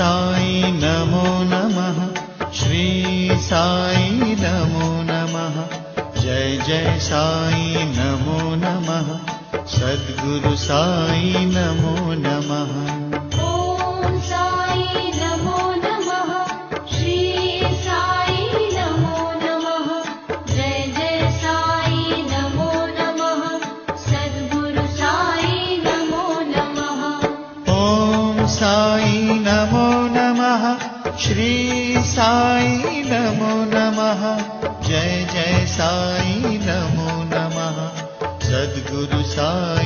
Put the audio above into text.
साई नमो नमः। श्री साई नमो नमः। जय जय साई नमो नमः। सद्गुरु साई नमो नमः। ओम साई नमो नमः। श्री साई नमो नमः। जय जय साई नमो नमः। सद्गुरु साई नमो नमः। ओम साई नमो नमः। श्री साई नमो नमः। जय जय साई नमो नमः। सद्गुरु साई